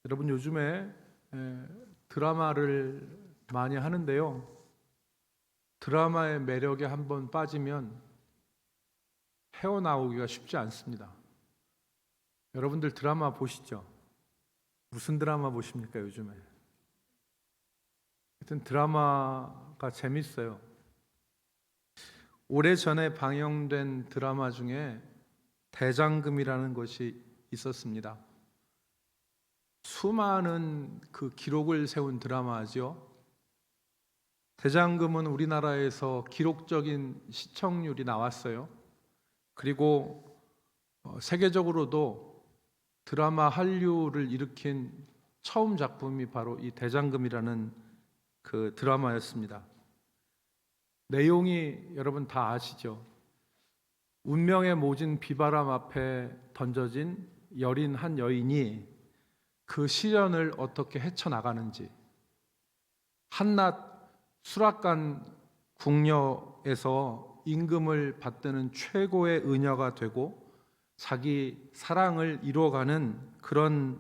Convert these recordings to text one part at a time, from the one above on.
여러분 요즘에 드라마를 많이 하는데요. 드라마의 매력에 한번 빠지면 헤어나오기가 쉽지 않습니다. 여러분들 드라마 보시죠? 무슨 드라마 보십니까 요즘에? 하여튼 드라마가 재밌어요. 오래전에 방영된 드라마 중에 대장금이라는 것이 있었습니다. 수많은 그 기록을 세운 드라마죠. 대장금은 우리나라에서 기록적인 시청률이 나왔어요. 그리고 세계적으로도 드라마 한류를 일으킨 처음 작품이 바로 이 대장금이라는 그 드라마였습니다. 내용이 여러분 다 아시죠? 운명에 모진 비바람 앞에 던져진 여린 한 여인이 그 시련을 어떻게 헤쳐나가는지, 한낱 수락관 궁녀에서 임금을 받드는 최고의 의녀가 되고 자기 사랑을 이루어가는 그런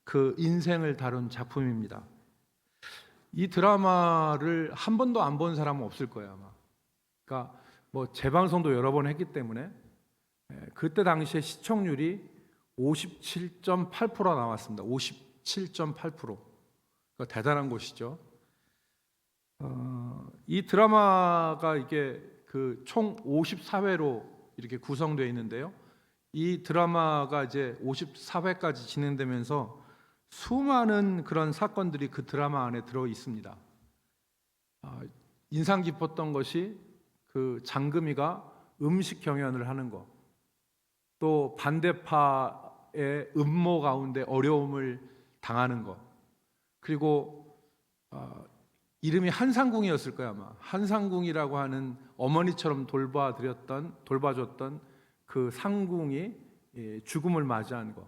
그 인생을 다룬 작품입니다. 이 드라마를 한 번도 안 본 사람은 없을 거예요, 아마. 그러니까 뭐 재방송도 여러 번 했기 때문에 그때 당시에 시청률이 57.8%가 나왔습니다. 57.8%. 그러니까 대단한 것이죠. 이 드라마가 이게 그 총 54회로 이렇게 구성되어 있는데요. 이 드라마가 이제 54회까지 진행되면서 수많은 그런 사건들이 그 드라마 안에 들어 있습니다. 인상 깊었던 것이 그 장금이가 음식 경연을 하는 것, 또 반대파의 음모 가운데 어려움을 당하는 것, 그리고 이름이 한상궁이었을 거야 아마. 한상궁이라고 하는 어머니처럼 돌봐줬던 그 상궁이 죽음을 맞이한 것,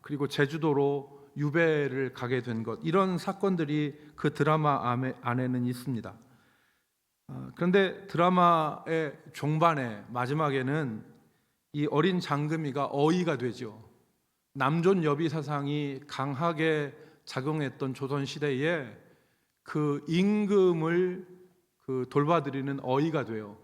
그리고 제주도로 유배를 가게 된 것, 이런 사건들이 그 드라마 안에는 있습니다. 그런데 드라마의 종반에 마지막에는 이 어린 장금이가 어이가 되죠. 남존 여비 사상이 강하게 작용했던 조선 시대에 그 임금을 돌봐드리는 어이가 돼요.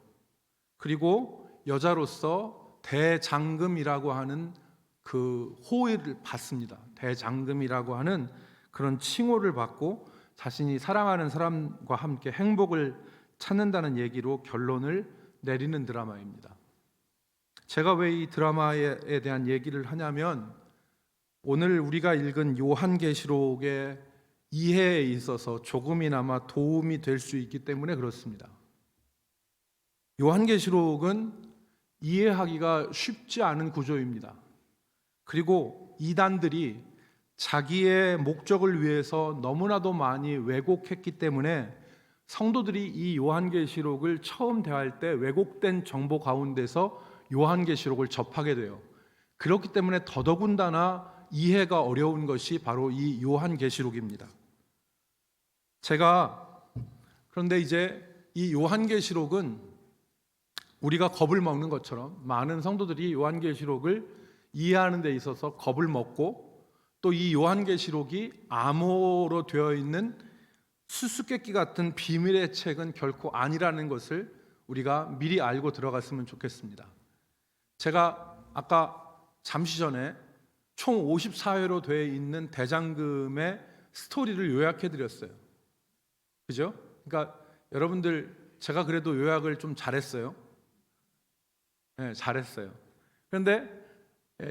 그리고 여자로서 대장금이라고 하는 그 호의를 받습니다. 대장금이라고 하는 그런 칭호를 받고 자신이 사랑하는 사람과 함께 행복을 찾는다는 얘기로 결론을 내리는 드라마입니다. 제가 왜 이 드라마에 대한 얘기를 하냐면 오늘 우리가 읽은 요한계시록의 이해에 있어서 조금이나마 도움이 될 수 있기 때문에 그렇습니다. 요한계시록은 이해하기가 쉽지 않은 구조입니다. 그리고 이단들이 자기의 목적을 위해서 너무나도 많이 왜곡했기 때문에 성도들이 이 요한계시록을 처음 대할 때 왜곡된 정보 가운데서 요한계시록을 접하게 돼요. 그렇기 때문에 더더군다나 이해가 어려운 것이 바로 이 요한계시록입니다. 그런데 이제 이 요한계시록은 우리가 겁을 먹는 것처럼 많은 성도들이 요한계시록을 이해하는 데 있어서 겁을 먹고, 또 이 요한계시록이 암호로 되어 있는 수수께끼 같은 비밀의 책은 결코 아니라는 것을 우리가 미리 알고 들어갔으면 좋겠습니다. 제가 아까 잠시 전에 총 54회로 되어 있는 대장금의 스토리를 요약해 드렸어요. 그죠? 그러니까 여러분들, 제가 그래도 요약을 좀 잘했어요. 네, 잘했어요. 그런데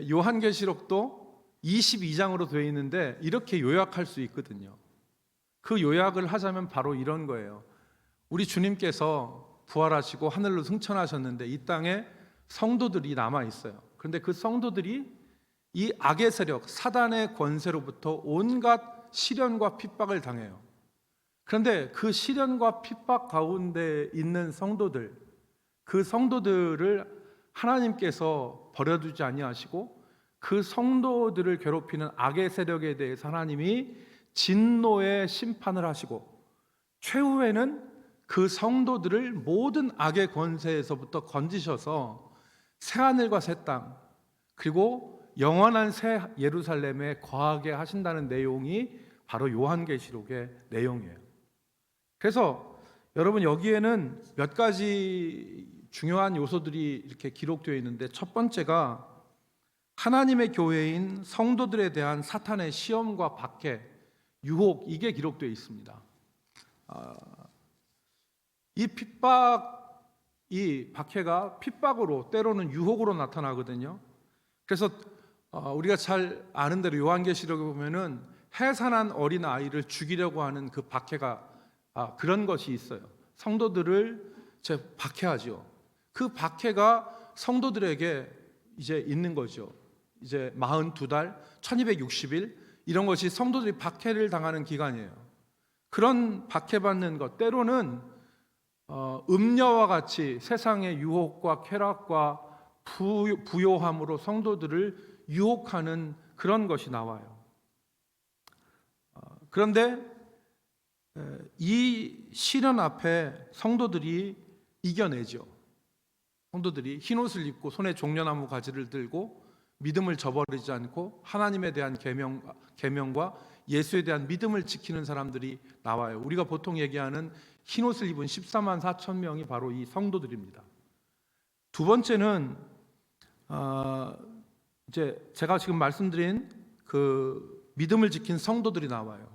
요한계시록도 22장으로 되어 있는데 이렇게 요약할 수 있거든요. 그 요약을 하자면 바로 이런 거예요. 우리 주님께서 부활하시고 하늘로 승천하셨는데 이 땅에 성도들이 남아 있어요. 그런데 그 성도들이 이 악의 세력, 사단의 권세로부터 온갖 시련과 핍박을 당해요. 그런데 그 시련과 핍박 가운데 있는 성도들, 그 성도들을 하나님께서 버려두지 아니하시고 그 성도들을 괴롭히는 악의 세력에 대해서 하나님이 진노의 심판을 하시고 최후에는 그 성도들을 모든 악의 권세에서부터 건지셔서 새하늘과 새 땅, 그리고 영원한 새 예루살렘에 거하게 하신다는 내용이 바로 요한계시록의 내용이에요. 그래서 여러분 여기에는 몇 가지 중요한 요소들이 이렇게 기록되어 있는데, 첫 번째가 하나님의 교회인 성도들에 대한 사탄의 시험과 박해, 유혹, 이게 기록되어 있습니다. 이 박해가 핍박으로, 때로는 유혹으로 나타나거든요. 그래서 우리가 잘 아는 대로 요한계시록에 보면은 해산한 어린 아이를 죽이려고 하는 그 박해가 그런 것이 있어요. 성도들을 박해하죠. 그 박해가 성도들에게 이제 있는 거죠. 이제 42달, 1260일, 이런 것이 성도들이 박해를 당하는 기간이에요. 그런 박해받는 것, 때로는 음녀와 같이 세상의 유혹과 쾌락과 부요함으로 성도들을 유혹하는 그런 것이 나와요. 그런데 이 시련 앞에 성도들이 이겨내죠. 성도들이 흰옷을 입고 손에 종려나무 가지를 들고 믿음을 저버리지 않고 하나님에 대한 계명과 예수에 대한 믿음을 지키는 사람들이 나와요. 우리가 보통 얘기하는 흰옷을 입은 14만 4천 명이 바로 이 성도들입니다. 두 번째는 이제 제가 지금 말씀드린 그 믿음을 지킨 성도들이 나와요.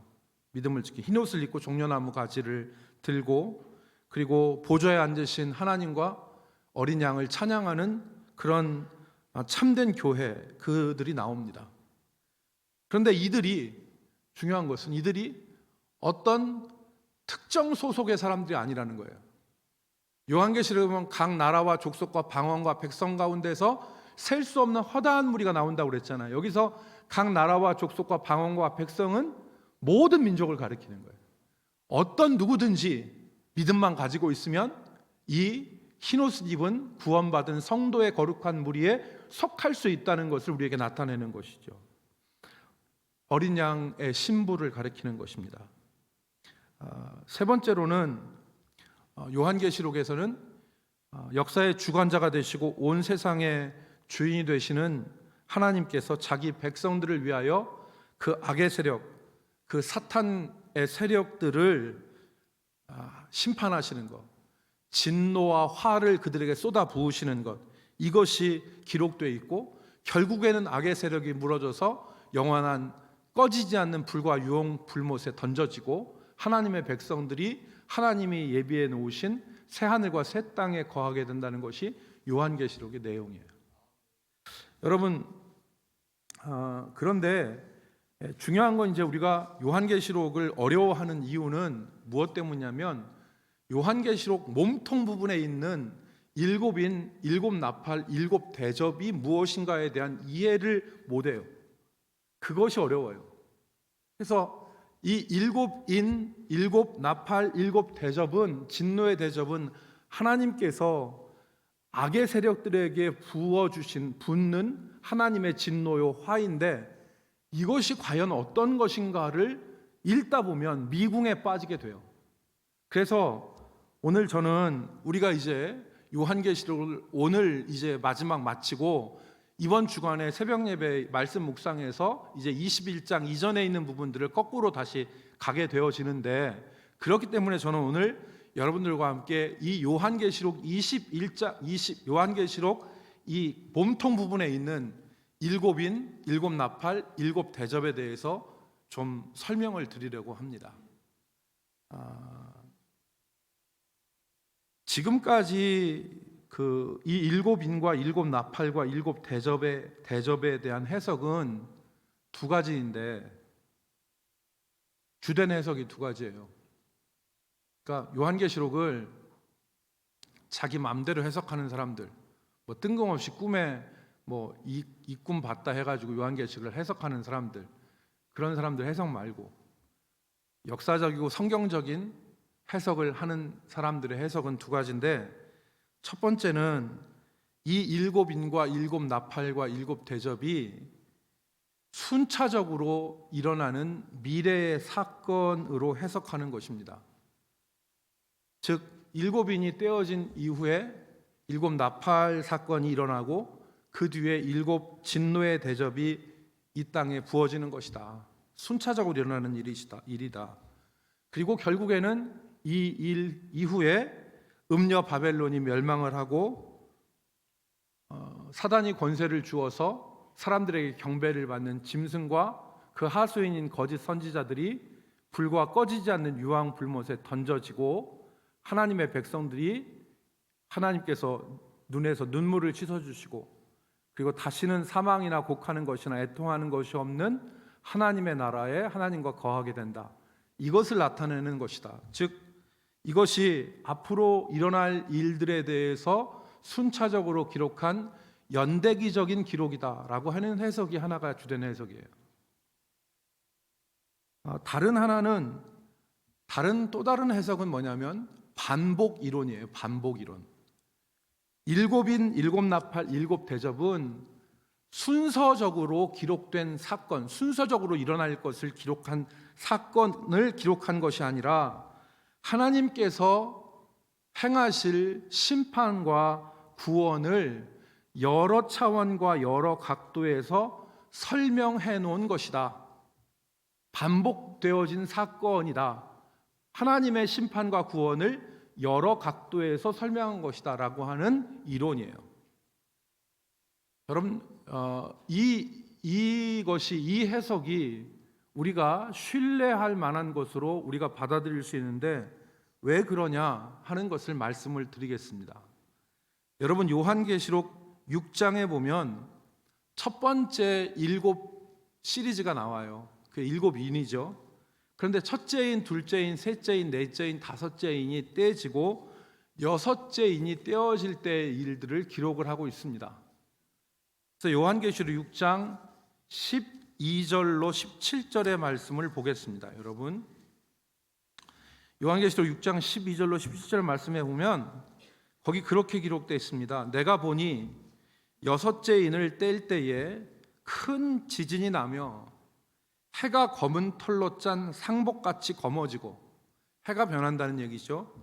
믿음을 지킨, 흰옷을 입고 종려나무 가지를 들고, 그리고 보좌에 앉으신 하나님과 어린 양을 찬양하는 그런 참된 교회, 그들이 나옵니다. 그런데 중요한 것은 이들이 어떤 특정 소속의 사람들이 아니라는 거예요. 요한계시록에 보면 각 나라와 족속과 방언과 백성 가운데서 셀 수 없는 허다한 무리가 나온다고 그랬잖아요. 여기서 각 나라와 족속과 방언과 백성은 모든 민족을 가리키는 거예요. 어떤 누구든지 믿음만 가지고 있으면 이 흰옷을 입은 구원받은 성도의 거룩한 무리에 속할 수 있다는 것을 우리에게 나타내는 것이죠. 어린 양의 신부를 가리키는 것입니다. 세 번째로는 요한계시록에서는 역사의 주관자가 되시고 온 세상의 주인이 되시는 하나님께서 자기 백성들을 위하여 그 악의 세력, 그 사탄의 세력들을 심판하시는 것, 진노와 화를 그들에게 쏟아 부으시는 것, 이것이 기록되어 있고, 결국에는 악의 세력이 무너져서 영원한 꺼지지 않는 불과 유황 불못에 던져지고 하나님의 백성들이 하나님이 예비해 놓으신 새 하늘과 새 땅에 거하게 된다는 것이 요한계시록의 내용이에요. 여러분, 그런데 중요한 건 이제 우리가 요한계시록을 어려워하는 이유는 무엇 때문이냐면, 요한계시록 몸통 부분에 있는 일곱인, 일곱 나팔, 일곱 대접이 무엇인가에 대한 이해를 못해요. 그것이 어려워요. 그래서 이 일곱인, 일곱 나팔, 일곱 대접은, 진노의 대접은 하나님께서 악의 세력들에게 부어주신, 붓는 하나님의 진노요 화인데, 이것이 과연 어떤 것인가를 읽다 보면 미궁에 빠지게 돼요. 그래서 오늘 저는 우리가 이제 요한계시록을 오늘 이제 마지막 마치고 이번 주간에 새벽 예배 말씀 묵상에서 이제 21장 이전에 있는 부분들을 거꾸로 다시 가게 되어지는데, 그렇기 때문에 저는 오늘 여러분들과 함께 이 요한계시록 21장 요한계시록 이 몸통 부분에 있는 일곱인, 일곱 나팔, 일곱 대접에 대해서 좀 설명을 드리려고 합니다. 지금까지 이 일곱인과 일곱 나팔과 일곱 대접에 대한 해석은 두 가지인데, 주된 해석이 두 가지예요. 그러니까 요한계시록을 자기 마음대로 해석하는 사람들, 뭐 뜬금없이 꿈에 뭐 이 꿈 봤다 해가지고 요한계시록을 해석하는 사람들, 그런 사람들 해석 말고 역사적이고 성경적인 해석을 하는 사람들의 해석은 두 가지인데, 첫 번째는 이 일곱인과 일곱 나팔과 일곱 대접이 순차적으로 일어나는 미래의 사건으로 해석하는 것입니다. 즉 일곱인이 떼어진 이후에 일곱 나팔 사건이 일어나고, 그 뒤에 7 진노의 대접이 이 땅에 부어지는 것이다. 순차적으로 일어나는 일이다. 그리고 결국에는 이 일 이후에 음녀 바벨론이 멸망을 하고 사단이 권세를 주어서 사람들에게 경배를 받는 짐승과 그 하수인인 거짓 선지자들이 불과 꺼지지 않는 유황 불못에 던져지고 하나님의 백성들이 하나님께서 눈에서 눈물을 씻어주시고 그리고 다시는 사망이나 곡하는 것이나 애통하는 것이 없는 하나님의 나라에 하나님과 거하게 된다. 이것을 나타내는 것이다. 즉 이것이 앞으로 일어날 일들에 대해서 순차적으로 기록한 연대기적인 기록이다라고 하는 해석이 하나가 주된 해석이에요. 또 다른 해석은 뭐냐면 반복 이론이에요. 반복 이론. 7인 7나팔 7대접은 순서적으로 기록된 사건, 순서적으로 일어날 것을 기록한 사건을 기록한 것이 아니라 하나님께서 행하실 심판과 구원을 여러 차원과 여러 각도에서 설명해 놓은 것이다. 반복되어진 사건이다. 하나님의 심판과 구원을 여러 각도에서 설명한 것이다 라고 하는 이론이에요. 여러분 이 해석이 우리가 신뢰할 만한 것으로 우리가 받아들일 수 있는데 왜 그러냐 하는 것을 말씀을 드리겠습니다. 여러분 요한계시록 6장에 보면 첫 번째 7 시리즈가 나와요. 그 7인이죠. 그런데 첫째인, 둘째인, 셋째인, 넷째인, 다섯째인이 떼지고 여섯째인이 떼어질 때의 일들을 기록을 하고 있습니다. 그래서 요한계시록 6장 12절로 17절의 말씀을 보겠습니다. 여러분 요한계시록 6장 12절로 17절 말씀에 보면 거기 그렇게 기록되어 있습니다. 내가 보니 여섯째 인을 뗄 때에 큰 지진이 나며 해가 검은 털로 짠 상복같이 검어지고, 해가 변한다는 얘기죠.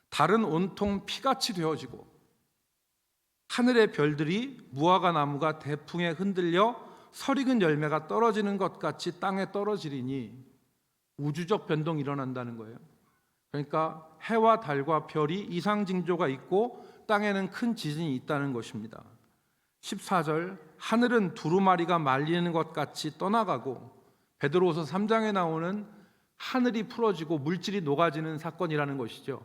달은 온통 피같이 되어지고 하늘의 별들이 무화과 나무가 대풍에 흔들려 설익은 열매가 떨어지는 것 같이 땅에 떨어지리니, 우주적 변동이 일어난다는 거예요. 그러니까 해와 달과 별이 이상 징조가 있고 땅에는 큰 지진이 있다는 것입니다. 14절 하늘은 두루마리가 말리는 것 같이 떠나가고, 베드로후서 3장에 나오는 하늘이 풀어지고 물질이 녹아지는 사건이라는 것이죠.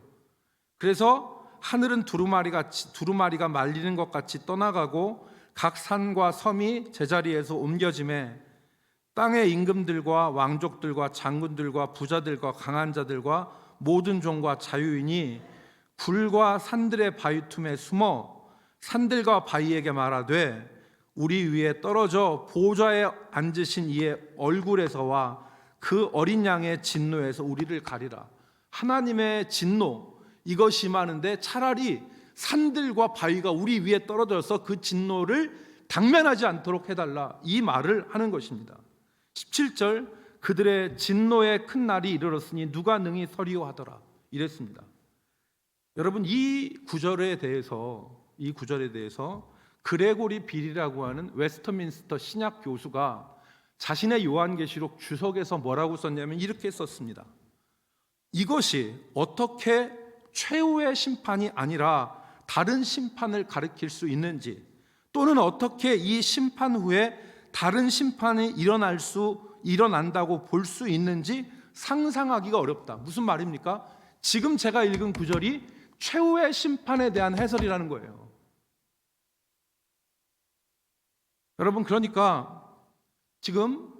그래서 하늘은 두루마리가 말리는 것 같이 떠나가고 각 산과 섬이 제자리에서 옮겨짐에 땅의 임금들과 왕족들과 장군들과 부자들과 강한 자들과 모든 종과 자유인이 불과 산들의 바위 틈에 숨어 산들과 바위에게 말하되, 우리 위에 떨어져 보좌에 앉으신 이의 얼굴에서와 그 어린 양의 진노에서 우리를 가리라. 하나님의 진노, 이것이 임하는데 차라리 산들과 바위가 우리 위에 떨어져서 그 진노를 당면하지 않도록 해달라, 이 말을 하는 것입니다. 17절 그들의 진노의 큰 날이 이르렀으니 누가 능히 서리오 하더라, 이랬습니다. 여러분 이 구절에 대해서 그레고리 빌이라고 하는 웨스터민스터 신약 교수가 자신의 요한계시록 주석에서 뭐라고 썼냐면 이렇게 썼습니다. 이것이 어떻게 최후의 심판이 아니라 다른 심판을 가리킬 수 있는지, 또는 어떻게 이 심판 후에 다른 심판이 일어난다고 볼 수 있는지 상상하기가 어렵다. 무슨 말입니까? 지금 제가 읽은 구절이 최후의 심판에 대한 해설이라는 거예요. 여러분, 그러니까 지금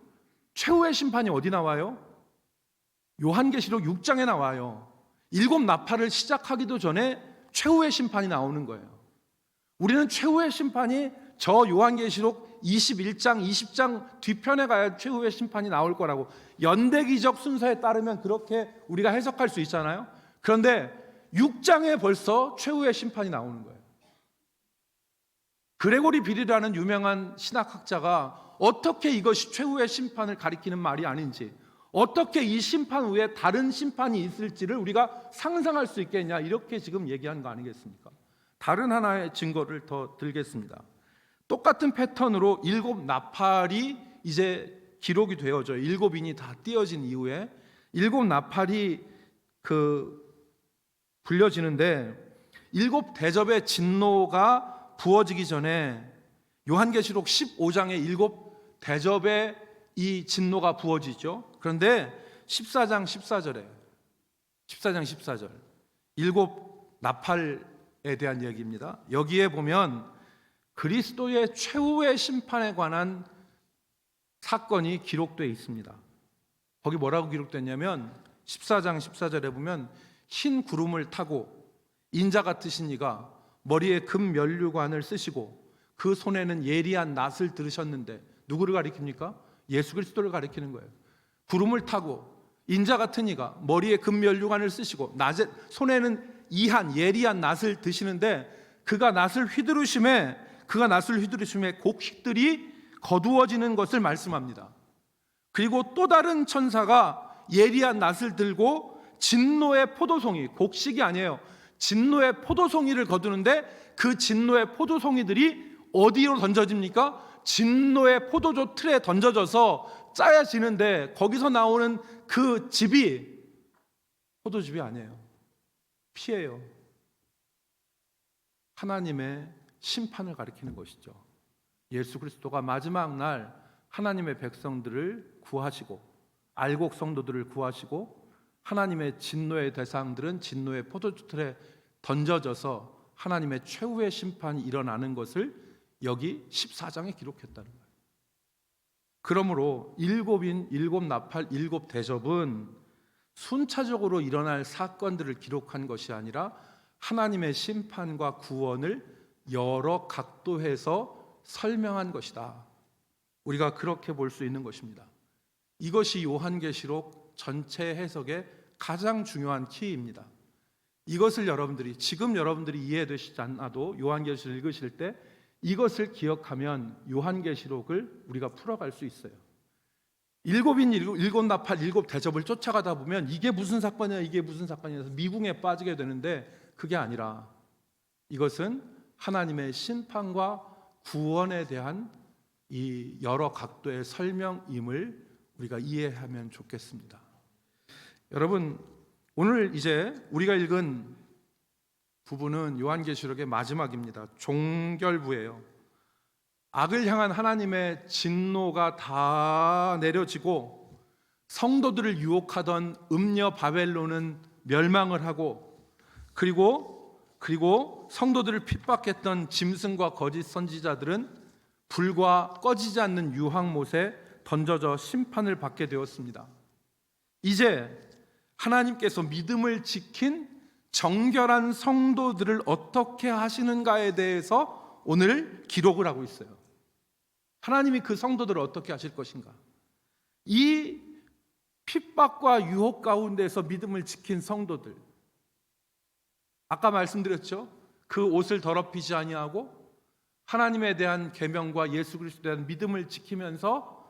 최후의 심판이 어디 나와요? 요한계시록 6장에 나와요. 7 나팔을 시작하기도 전에 최후의 심판이 나오는 거예요. 우리는 최후의 심판이 저 요한계시록 21장, 20장 뒤편에 가야 최후의 심판이 나올 거라고, 연대기적 순서에 따르면 그렇게 우리가 해석할 수 있잖아요. 그런데 6장에 벌써 최후의 심판이 나오는 거예요. 그레고리 빌이라는 유명한 신학학자가 어떻게 이것이 최후의 심판을 가리키는 말이 아닌지, 어떻게 이 심판 후에 다른 심판이 있을지를 우리가 상상할 수 있겠냐, 이렇게 지금 얘기한 거 아니겠습니까? 다른 하나의 증거를 더 들겠습니다. 똑같은 패턴으로 7 나팔이 이제 기록이 되어져요. 7인이 다 띄어진 이후에 7 나팔이 불려지는데 7 대접의 진노가 부어지기 전에 요한계시록 15장에 7 대접의 이 진노가 부어지죠. 그런데 14장 14절 7 나팔에 대한 얘기입니다. 여기에 보면 그리스도의 최후의 심판에 관한 사건이 기록되어 있습니다. 거기 뭐라고 기록됐냐면 14장 14절에 보면 흰 구름을 타고 인자 같으신 이가 머리에 금 면류관을 쓰시고 그 손에는 예리한 낫을 들으셨는데 누구를 가리킵니까? 예수 그리스도를 가리키는 거예요. 구름을 타고 인자 같은 이가 머리에 금 면류관을 쓰시고 손에는 예리한 낫을 드시는데 그가 낫을 휘두르심에 곡식들이 거두어지는 것을 말씀합니다. 그리고 또 다른 천사가 예리한 낫을 들고 진노의 포도송이, 곡식이 아니에요, 진노의 포도송이를 거두는데 그 진노의 포도송이들이 어디로 던져집니까? 진노의 포도주 틀에 던져져서 짜여지는데 거기서 나오는 그 즙이 포도즙이 아니에요. 피예요. 하나님의 심판을 가리키는 것이죠. 예수 그리스도가 마지막 날 하나님의 백성들을 구하시고 알곡 성도들을 구하시고 하나님의 진노의 대상들은 진노의 포도주 틀에 던져져서 하나님의 최후의 심판이 일어나는 것을 여기 14장에 기록했다는 거예요. 그러므로 7 나팔 7 대접은 순차적으로 일어날 사건들을 기록한 것이 아니라 하나님의 심판과 구원을 여러 각도에서 설명한 것이다. 우리가 그렇게 볼 수 있는 것입니다. 이것이 요한계시록 전체 해석의 가장 중요한 키입니다. 이것을 지금 여러분들이 이해되시지 않아도 요한계시록을 읽으실 때 이것을 기억하면 요한계시록을 우리가 풀어갈 수 있어요. 7 나팔 7 대접을 쫓아가다 보면 이게 무슨 사건이야 해서 미궁에 빠지게 되는데 그게 아니라 이것은 하나님의 심판과 구원에 대한 이 여러 각도의 설명임을 우리가 이해하면 좋겠습니다. 여러분, 오늘 이제 우리가 읽은 부분은 요한계시록의 마지막입니다. 종결부예요. 악을 향한 하나님의 진노가 다 내려지고 성도들을 유혹하던 음녀 바벨론은 멸망을 하고 그리고 성도들을 핍박했던 짐승과 거짓 선지자들은 불과 꺼지지 않는 유황못에 던져져 심판을 받게 되었습니다. 이제 하나님께서 믿음을 지킨 정결한 성도들을 어떻게 하시는가에 대해서 오늘 기록을 하고 있어요. 하나님이 그 성도들을 어떻게 하실 것인가? 이 핍박과 유혹 가운데서 믿음을 지킨 성도들, 아까 말씀드렸죠? 그 옷을 더럽히지 아니하고 하나님에 대한 계명과 예수 그리스도에 대한 믿음을 지키면서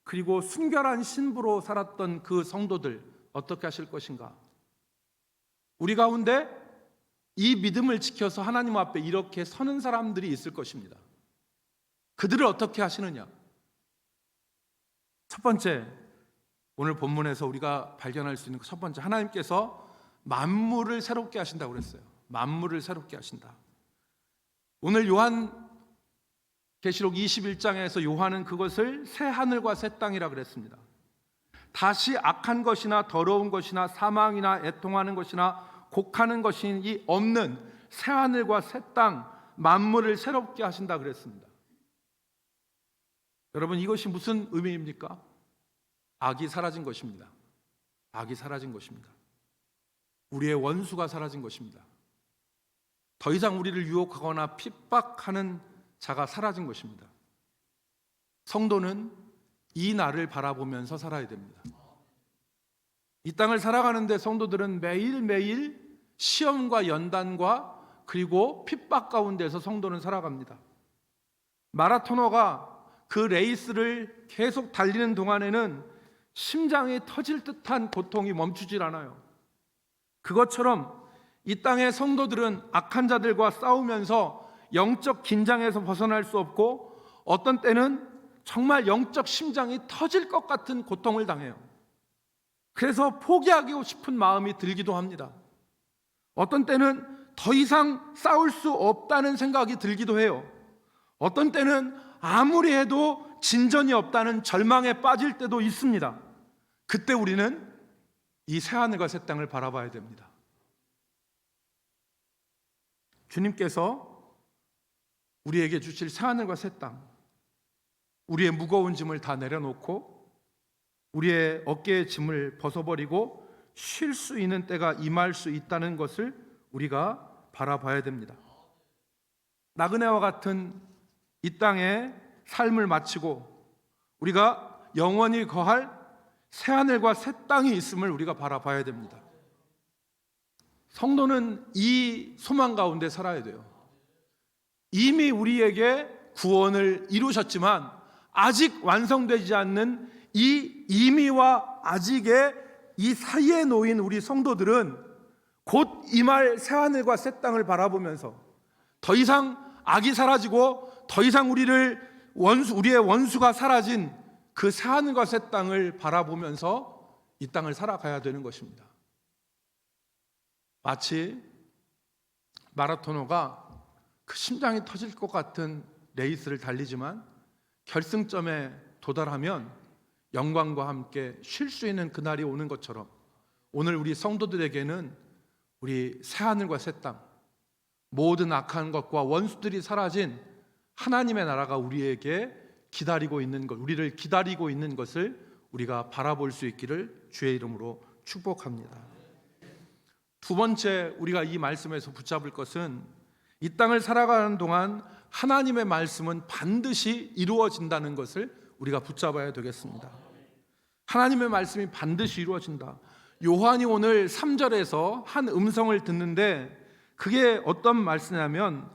그리고 순결한 신부로 살았던 그 성도들 어떻게 하실 것인가? 우리 가운데 이 믿음을 지켜서 하나님 앞에 이렇게 서는 사람들이 있을 것입니다. 그들을 어떻게 하시느냐? 첫 번째, 오늘 본문에서 우리가 발견할 수 있는 첫 번째, 하나님께서 만물을 새롭게 하신다고 그랬어요. 만물을 새롭게 하신다. 오늘 요한계시록 21장에서 요한은 그것을 새 하늘과 새 땅이라 그랬습니다. 다시 악한 것이나 더러운 것이나 사망이나 애통하는 것이나 곡하는 것이 없는 새 하늘과 새 땅, 만물을 새롭게 하신다 그랬습니다. 여러분, 이것이 무슨 의미입니까? 악이 사라진 것입니다. 악이 사라진 것입니다. 우리의 원수가 사라진 것입니다. 더 이상 우리를 유혹하거나 핍박하는 자가 사라진 것입니다. 성도는 이 날을 바라보면서 살아야 됩니다. 이 땅을 살아가는데 성도들은 매일매일 시험과 연단과 그리고 핍박 가운데서 성도는 살아갑니다. 마라토너가 그 레이스를 계속 달리는 동안에는 심장이 터질 듯한 고통이 멈추질 않아요. 그것처럼 이 땅의 성도들은 악한 자들과 싸우면서 영적 긴장에서 벗어날 수 없고 어떤 때는 정말 영적 심장이 터질 것 같은 고통을 당해요. 그래서 포기하고 싶은 마음이 들기도 합니다. 어떤 때는 더 이상 싸울 수 없다는 생각이 들기도 해요. 어떤 때는 아무리 해도 진전이 없다는 절망에 빠질 때도 있습니다. 그때 우리는 이 새하늘과 새 땅을 바라봐야 됩니다. 주님께서 우리에게 주실 새하늘과 새 땅, 우리의 무거운 짐을 다 내려놓고 우리의 어깨의 짐을 벗어버리고 쉴 수 있는 때가 임할 수 있다는 것을 우리가 바라봐야 됩니다. 나그네와 같은 이 땅의 삶을 마치고 우리가 영원히 거할 새하늘과 새 땅이 있음을 우리가 바라봐야 됩니다. 성도는 이 소망 가운데 살아야 돼요. 이미 우리에게 구원을 이루셨지만 아직 완성되지 않는 이 이미와 아직의 이 사이에 놓인 우리 성도들은 곧 임할 새하늘과 새 땅을 바라보면서 더 이상 악이 사라지고 더 이상 우리의 원수가 사라진 그 새하늘과 새 땅을 바라보면서 이 땅을 살아가야 되는 것입니다. 마치 마라토너가 그 심장이 터질 것 같은 레이스를 달리지만 결승점에 도달하면 영광과 함께 쉴 수 있는 그날이 오는 것처럼 오늘 우리 성도들에게는 우리 새하늘과 새 땅, 모든 악한 것과 원수들이 사라진 하나님의 나라가 우리에게 기다리고 있는 것, 우리를 기다리고 있는 것을 우리가 바라볼 수 있기를 주의 이름으로 축복합니다. 두 번째 우리가 이 말씀에서 붙잡을 것은 이 땅을 살아가는 동안 하나님의 말씀은 반드시 이루어진다는 것을 우리가 붙잡아야 되겠습니다. 하나님의 말씀이 반드시 이루어진다. 요한이 오늘 3절에서 한 음성을 듣는데 그게 어떤 말씀이냐면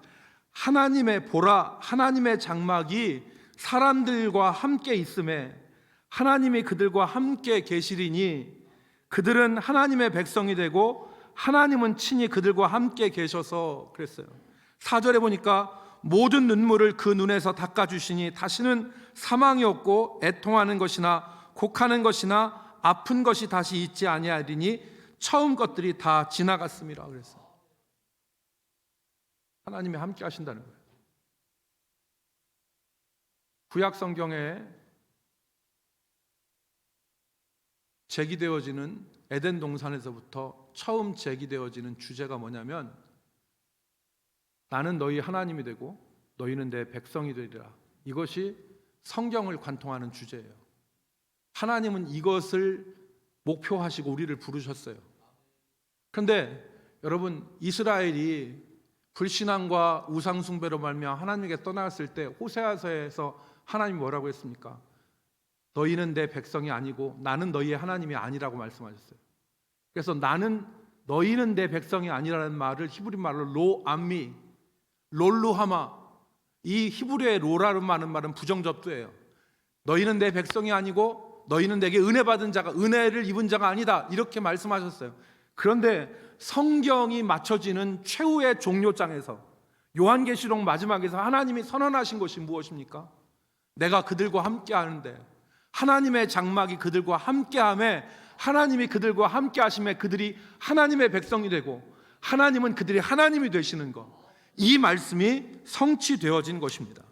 하나님의 보라 하나님의 장막이 사람들과 함께 있음에 하나님이 그들과 함께 계시리니 그들은 하나님의 백성이 되고 하나님은 친히 그들과 함께 계셔서 그랬어요. 4절에 보니까 모든 눈물을 그 눈에서 닦아주시니 다시는 사망이 없고 애통하는 것이나 곡하는 것이나 아픈 것이 다시 있지 아니하리니 처음 것들이 다 지나갔음이라 그랬어요. 하나님이 함께 하신다는 거예요. 구약 성경에 제기되어지는 에덴 동산에서부터 처음 제기되어지는 주제가 뭐냐면 나는 너희 하나님이 되고 너희는 내 백성이 되리라. 이것이 성경을 관통하는 주제예요. 하나님은 이것을 목표하시고 우리를 부르셨어요. 그런데 여러분 이스라엘이 불신앙과 우상숭배로 말미암아 하나님에게 떠났을 때 호세아서에서 하나님이 뭐라고 했습니까? 너희는 내 백성이 아니고 나는 너희의 하나님이 아니라고 말씀하셨어요. 그래서 너희는 내 백성이 아니라는 말을 히브리 말로 로암미 롤루하마, 이 히브리의 로라는 말은 부정접두예요. 너희는 내 백성이 아니고 너희는 내게 은혜 받은 자가 은혜를 입은 자가 아니다 이렇게 말씀하셨어요. 그런데 성경이 맞춰지는 최후의 종료장에서 요한계시록 마지막에서 하나님이 선언하신 것이 무엇입니까? 내가 그들과 함께 하는데 하나님의 장막이 그들과 함께함에 하나님이 그들과 함께 하심에 그들이 하나님의 백성이 되고 하나님은 그들이 하나님이 되시는 것, 이 말씀이 성취되어진 것입니다.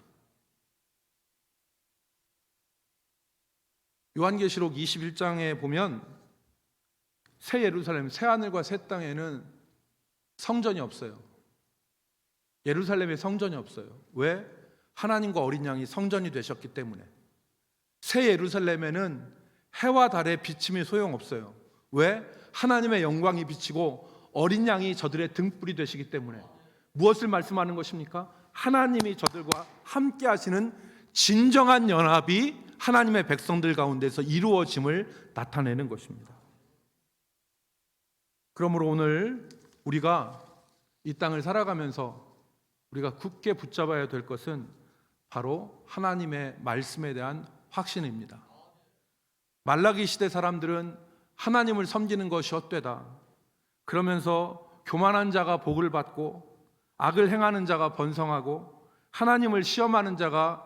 요한계시록 21장에 보면 새 예루살렘, 새 하늘과 새 땅에는 성전이 없어요. 예루살렘에 성전이 없어요. 왜? 하나님과 어린 양이 성전이 되셨기 때문에. 새 예루살렘에는 해와 달의 비침이 소용없어요. 왜? 하나님의 영광이 비치고 어린 양이 저들의 등불이 되시기 때문에. 무엇을 말씀하는 것입니까? 하나님이 저들과 함께 하시는 진정한 연합이 하나님의 백성들 가운데서 이루어짐을 나타내는 것입니다. 그러므로 오늘 우리가 이 땅을 살아가면서 우리가 굳게 붙잡아야 될 것은 바로 하나님의 말씀에 대한 확신입니다. 말라기 시대 사람들은 하나님을 섬기는 것이 헛되다, 그러면서 교만한 자가 복을 받고 악을 행하는 자가 번성하고 하나님을 시험하는 자가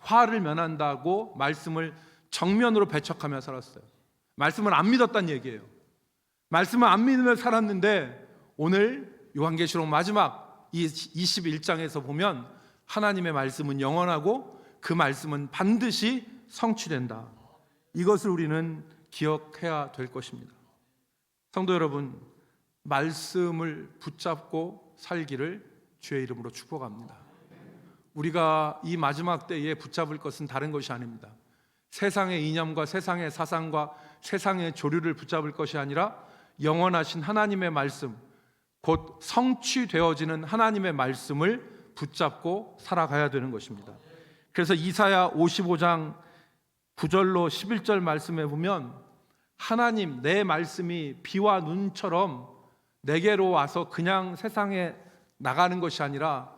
화를 면한다고 말씀을 정면으로 배척하며 살았어요. 말씀을 안 믿었다는 얘기예요. 말씀을 안 믿으며 살았는데 오늘 요한계시록 마지막 21장에서 보면 하나님의 말씀은 영원하고 그 말씀은 반드시 성취된다. 이것을 우리는 기억해야 될 것입니다. 성도 여러분, 말씀을 붙잡고 살기를 주의 이름으로 축복합니다. 우리가 이 마지막 때에 붙잡을 것은 다른 것이 아닙니다. 세상의 이념과 세상의 사상과 세상의 조류를 붙잡을 것이 아니라 영원하신 하나님의 말씀, 곧 성취되어지는 하나님의 말씀을 붙잡고 살아가야 되는 것입니다. 그래서 이사야 55장 9절로 11절 말씀에 보면 하나님, 내 말씀이 비와 눈처럼 내게로 와서 그냥 세상에 나가는 것이 아니라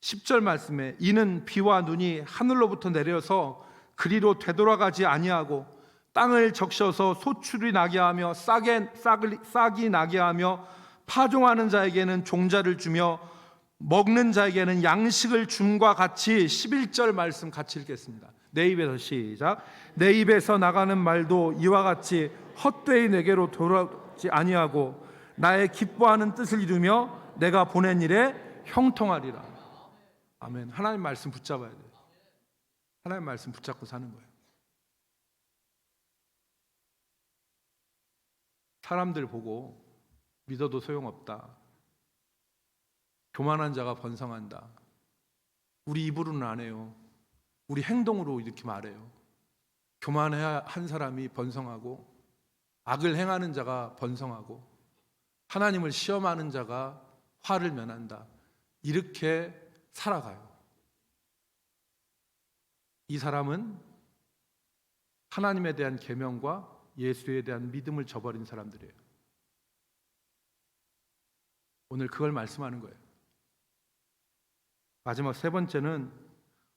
10절 말씀에 이는 비와 눈이 하늘로부터 내려서 그리로 되돌아가지 아니하고 땅을 적셔서 소출이 나게 하며 싹이 나게 하며 파종하는 자에게는 종자를 주며 먹는 자에게는 양식을 줌과 같이 11절 말씀 같이 읽겠습니다. 내 입에서 시작. 내 입에서 나가는 말도 이와 같이 헛되이 내게로 돌아오지 아니하고 나의 기뻐하는 뜻을 이루며 내가 보낸 일에 형통하리라. 아멘. 하나님 말씀 붙잡아야 돼요. 하나님 말씀 붙잡고 사는 거예요. 사람들 보고 믿어도 소용없다. 교만한 자가 번성한다. 우리 입으로는 안 해요. 우리 행동으로 이렇게 말해요. 교만한 사람이 번성하고 악을 행하는 자가 번성하고 하나님을 시험하는 자가 화를 면한다. 이렇게 살아가요. 이 사람은 하나님에 대한 계명과 예수에 대한 믿음을 저버린 사람들이에요. 오늘 그걸 말씀하는 거예요. 마지막 세 번째는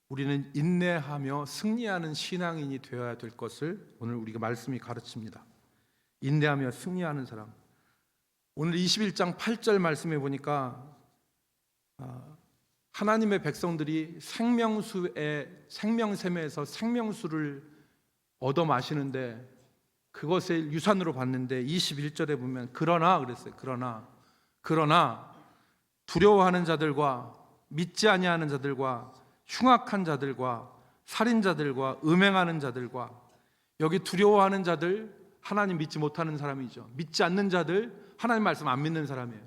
우리는 인내하며 승리하는 신앙인이 되어야 될 것을 오늘 우리가 말씀이 가르칩니다. 인내하며 승리하는 사람. 오늘 21장 8절 말씀해 보니까 하나님의 백성들이 생명샘에서 생명수를 얻어 마시는데 그것을 유산으로 받는데 21절에 보면 그러나 그랬어요. 그러나 두려워하는 자들과 믿지 아니하는 자들과 흉악한 자들과 살인자들과 음행하는 자들과, 여기 두려워하는 자들 하나님 믿지 못하는 사람이죠. 믿지 않는 자들 하나님 말씀 안 믿는 사람이에요.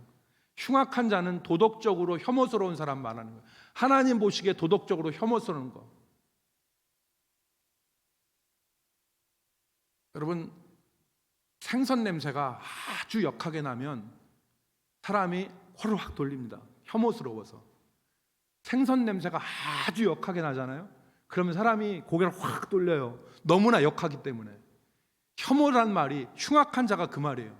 흉악한 자는 도덕적으로 혐오스러운 사람 말하는 거예요. 하나님 보시기에 도덕적으로 혐오스러운 거. 여러분, 생선 냄새가 아주 역하게 나면 사람이 코를 확 돌립니다. 혐오스러워서. 생선 냄새가 아주 역하게 나잖아요. 그러면 사람이 고개를 확 돌려요. 너무나 역하기 때문에. 혐오란 말이 흉악한 자가 그 말이에요.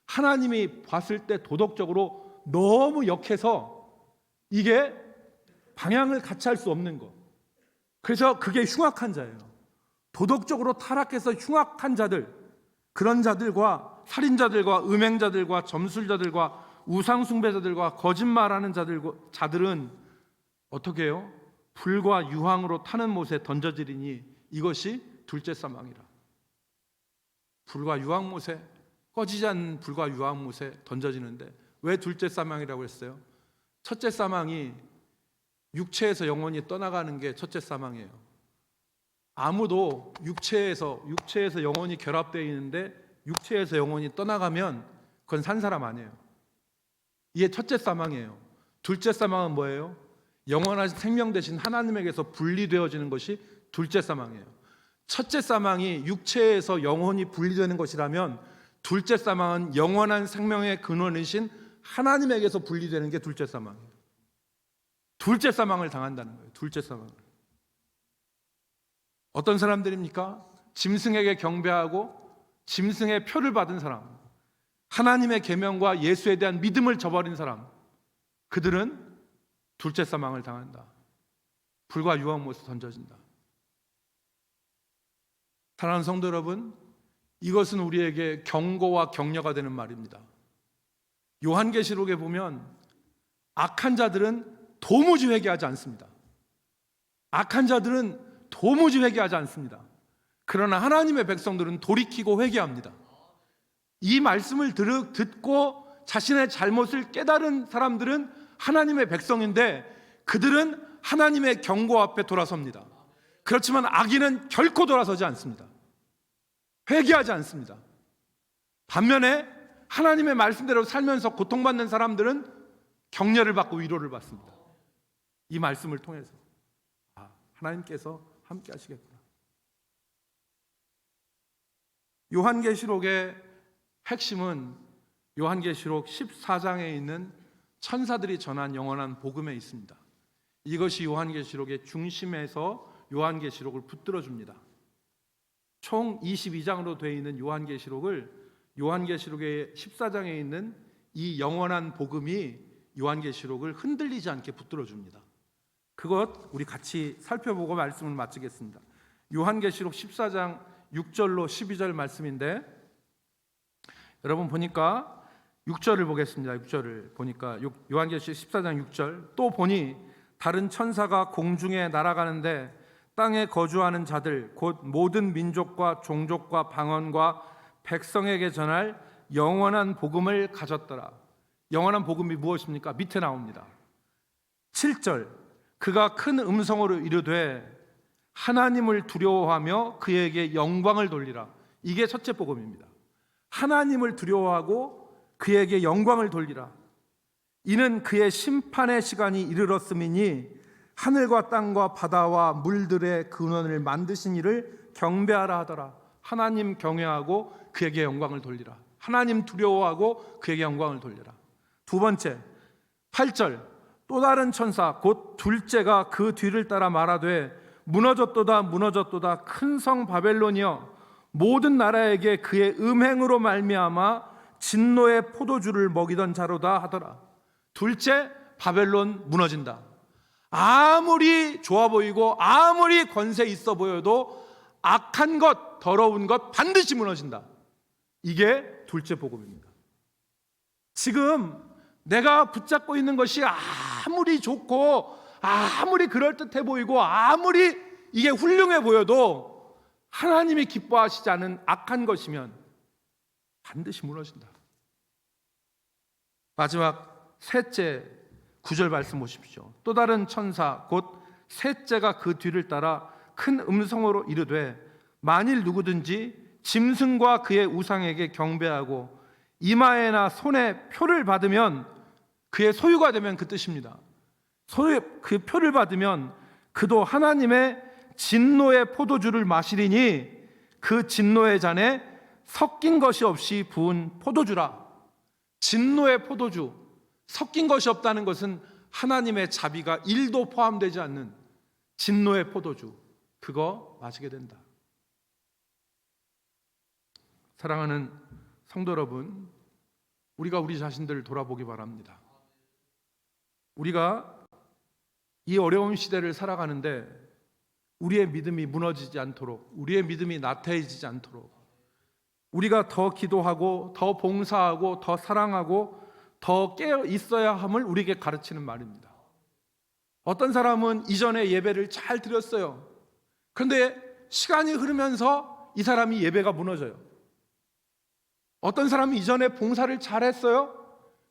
하나님이 봤을 때 도덕적으로 너무 역해서 이게 방향을 같이 할 수 없는 거. 그래서 그게 흉악한 자예요. 도덕적으로 타락해서 흉악한 자들, 그런 자들과 살인자들과 음행자들과 점술자들과 우상숭배자들과 거짓말하는 자들은 어떻게 해요? 불과 유황으로 타는 못에 던져지리니 이것이 둘째 사망이라. 불과 유황못에, 꺼지지 않는 불과 유황못에 던져지는데 왜 둘째 사망이라고 했어요? 첫째 사망이 육체에서 영혼이 떠나가는 게 첫째 사망이에요. 아무도 육체에서 영혼이 결합되어 있는데 육체에서 영혼이 떠나가면 그건 산 사람 아니에요. 이게 첫째 사망이에요. 둘째 사망은 뭐예요? 영원하신 생명 되신 하나님에게서 분리되어지는 것이 둘째 사망이에요. 첫째 사망이 육체에서 영혼이 분리되는 것이라면 둘째 사망은 영원한 생명의 근원이신 하나님에게서 분리되는 게 둘째 사망이에요. 둘째 사망을 당한다는 거예요. 둘째 사망을. 어떤 사람들입니까? 짐승에게 경배하고 짐승의 표를 받은 사람, 하나님의 계명과 예수에 대한 믿음을 저버린 사람, 그들은 둘째 사망을 당한다. 불과 유황못에 던져진다. 사랑하는 성도 여러분, 이것은 우리에게 경고와 격려가 되는 말입니다. 요한계시록에 보면 악한 자들은 도무지 회개하지 않습니다. 악한 자들은 도무지 회개하지 않습니다. 그러나 하나님의 백성들은 돌이키고 회개합니다. 이 말씀을 듣고 자신의 잘못을 깨달은 사람들은 하나님의 백성인데 그들은 하나님의 경고 앞에 돌아섭니다. 그렇지만 악인은 결코 돌아서지 않습니다. 회개하지 않습니다. 반면에 하나님의 말씀대로 살면서 고통받는 사람들은 격려를 받고 위로를 받습니다. 이 말씀을 통해서 하나님께서 함께 하시겠구나. 요한계시록의 핵심은 요한계시록 14장에 있는 천사들이 전한 영원한 복음에 있습니다. 이것이 요한계시록의 중심에서 요한계시록을 붙들어줍니다. 총 22장으로 되어 있는 요한계시록을 요한계시록의 14장에 있는 이 영원한 복음이 요한계시록을 흔들리지 않게 붙들어줍니다. 그것 우리 같이 살펴보고 말씀을 마치겠습니다. 요한계시록 14장 6절로 12절 말씀인데 여러분 보니까 6절을 보겠습니다. 6절을 보니까 요한계시록 14장 6절 또 보니 다른 천사가 공중에 날아가는데 땅에 거주하는 자들 곧 모든 민족과 종족과 방언과 백성에게 전할 영원한 복음을 가졌더라. 영원한 복음이 무엇입니까? 밑에 나옵니다. 7절 그가 큰 음성으로 이르되 하나님을 두려워하며 그에게 영광을 돌리라. 이게 첫째 복음입니다. 하나님을 두려워하고 그에게 영광을 돌리라. 이는 그의 심판의 시간이 이르렀음이니 하늘과 땅과 바다와 물들의 근원을 만드신 이를 경배하라 하더라. 하나님 경외하고 그에게 영광을 돌리라. 하나님 두려워하고 그에게 영광을 돌리라. 두 번째 8절 또 다른 천사 곧 둘째가 그 뒤를 따라 말하되 무너졌도다 무너졌도다 큰 성 바벨론이여 모든 나라에게 그의 음행으로 말미암아 진노의 포도주를 먹이던 자로다 하더라. 둘째 바벨론 무너진다. 아무리 좋아 보이고 아무리 권세 있어 보여도 악한 것 더러운 것 반드시 무너진다. 이게 둘째 복음입니다. 지금 내가 붙잡고 있는 것이 아무리 좋고 아무리 그럴듯해 보이고 아무리 이게 훌륭해 보여도 하나님이 기뻐하시지 않은 악한 것이면 반드시 무너진다. 마지막 셋째 9절 말씀 보십시오. 또 다른 천사 곧 셋째가 그 뒤를 따라 큰 음성으로 이르되 만일 누구든지 짐승과 그의 우상에게 경배하고 이마에나 손에 표를 받으면 그의 소유가 되면 그 뜻입니다. 그 표를 받으면 그도 하나님의 진노의 포도주를 마시리니 그 진노의 잔에 섞인 것이 없이 부은 포도주라. 진노의 포도주, 섞인 것이 없다는 것은 하나님의 자비가 1도 포함되지 않는 진노의 포도주, 그거 마시게 된다. 사랑하는 성도 여러분, 우리가 우리 자신들을 돌아보기 바랍니다. 우리가 이 어려운 시대를 살아가는데 우리의 믿음이 무너지지 않도록, 우리의 믿음이 나태해지지 않도록 우리가 더 기도하고 더 봉사하고 더 사랑하고 더 깨어 있어야 함을 우리에게 가르치는 말입니다. 어떤 사람은 이전에 예배를 잘 드렸어요. 그런데 시간이 흐르면서 이 사람이 예배가 무너져요. 어떤 사람은 이전에 봉사를 잘했어요.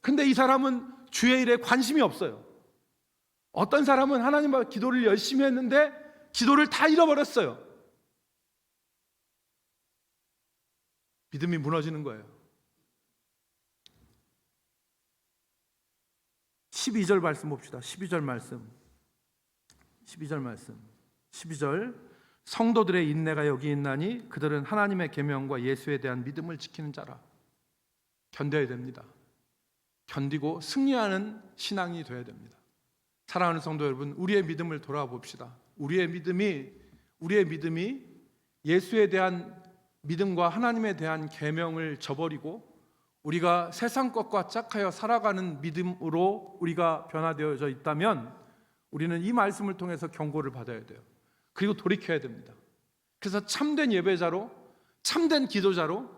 근데 이 사람은 주의 일에 관심이 없어요. 어떤 사람은 하나님 앞에 기도를 열심히 했는데 기도를 다 잃어버렸어요. 믿음이 무너지는 거예요. 12절 말씀 봅시다. 12절 말씀 12절 성도들의 인내가 여기 있나니 그들은 하나님의 계명과 예수에 대한 믿음을 지키는 자라. 견뎌야 됩니다. 견디고 승리하는 신앙이 되어야 됩니다. 사랑하는 성도 여러분, 우리의 믿음을 돌아봅시다. 우리의 믿음이 예수에 대한 믿음과 하나님에 대한 계명을 저버리고 우리가 세상 것과 짝하여 살아가는 믿음으로 우리가 변화되어져 있다면 우리는 이 말씀을 통해서 경고를 받아야 돼요. 그리고 돌이켜야 됩니다. 그래서 참된 예배자로, 참된 기도자로,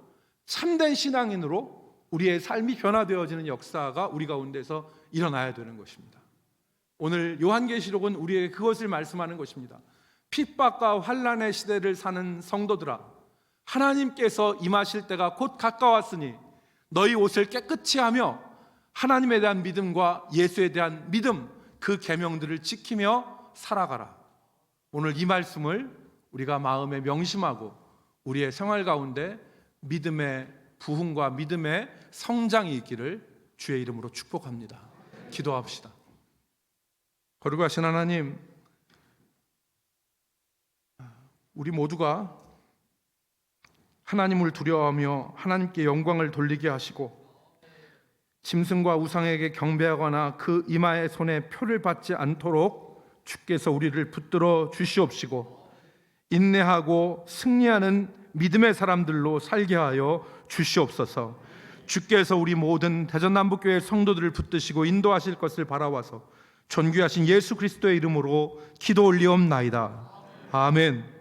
참된 신앙인으로 우리의 삶이 변화되어지는 역사가 우리 가운데서 일어나야 되는 것입니다. 오늘 요한계시록은 우리에게 그것을 말씀하는 것입니다. 핍박과 환난의 시대를 사는 성도들아, 하나님께서 임하실 때가 곧 가까웠으니 너희 옷을 깨끗이 하며 하나님에 대한 믿음과 예수에 대한 믿음, 그 계명들을 지키며 살아가라. 오늘 이 말씀을 우리가 마음에 명심하고 우리의 생활 가운데 믿음의 부흥과 믿음의 성장이 있기를 주의 이름으로 축복합니다. 기도합시다. 거룩하신 하나님, 우리 모두가 하나님을 두려워하며 하나님께 영광을 돌리게 하시고 짐승과 우상에게 경배하거나 그 이마의 손에 표를 받지 않도록 주께서 우리를 붙들어 주시옵시고 인내하고 승리하는 믿음의 사람들로 살게 하여 주시옵소서. 주께서 우리 모든 대전남북교회 성도들을 붙드시고 인도하실 것을 바라와서 존귀하신 예수 그리스도의 이름으로 기도 올리옵나이다. 아멘.